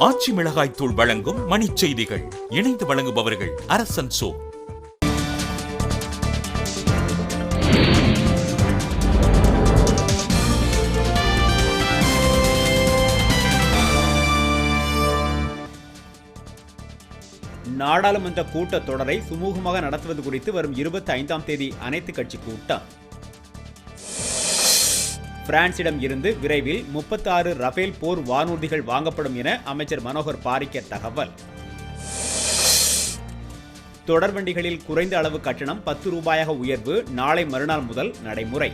ஆச்சி மிளகாய் தூள் வழங்கும் மணிச் செய்திகள். இணைந்து வழங்குபவர்கள் அரசன் சோ. நாடாளுமன்ற கூட்டத் தொடரை சுமூகமாக நடத்துவது குறித்து வரும் 25ஆம் தேதி அனைத்து கட்சி கூட்டம். பிரான்சிடம் இருந்து விரைவில் 36 ரஃபேல் போர் வானூர்திகள் வாங்கப்படும் என அமைச்சர் மனோகர் பாரிக்கர் தகவல். தொடர்வண்டிகளில் குறைந்த அளவு கட்டணம் 10 ரூபாயாக உயர்வு நாளை மறுநாள் முதல் நடைமுறை.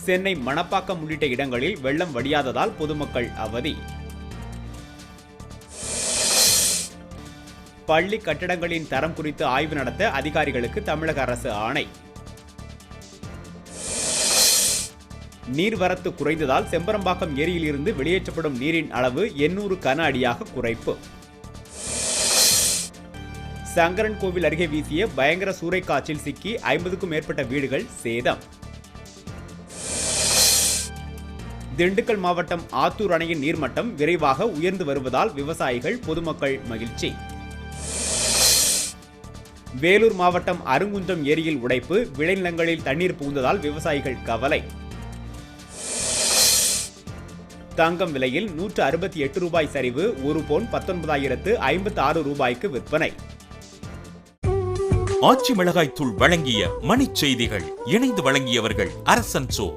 சென்னை மணப்பாக்கம் உள்ளிட்ட இடங்களில் வெள்ளம் வடியாததால் பொதுமக்கள் அவதி. பள்ளி கட்டடங்களின் தரம் குறித்து ஆய்வு நடத்த அதிகாரிகளுக்கு தமிழக அரசு ஆணை. நீர்வரத்து குறைந்ததால் செம்பரம்பாக்கம் ஏரியில் இருந்து வெளியேற்றப்படும் நீரின் அளவு 800 கன அடியாக குறைப்பு. சங்கரன் கோவில் அருகே வீசிய பயங்கர சூறைக்காற்றில் சிக்கி 50க்கும் மேற்பட்ட வீடுகள் சேதம். திண்டுக்கல் மாவட்டம் ஆத்தூர் அணையின் நீர்மட்டம் விரைவாக உயர்ந்து வருவதால் விவசாயிகள் பொதுமக்கள் மகிழ்ச்சி. வேலூர் மாவட்டம் அருங்குன்றம் ஏரியில் உடைப்பு, விளைநிலங்களில் தண்ணீர் புகுந்ததால் விவசாயிகள் கவலை. தங்கம் விலையில் 168 ரூபாய் சரிவு, ஒரு பவுன் 19,056 ரூபாய்க்கு விற்பனை. ஆச்சி மிளகாய் தூள் வழங்கிய மணிச் செய்திகள். இணைந்து வழங்கியவர்கள் அரசன் சோ.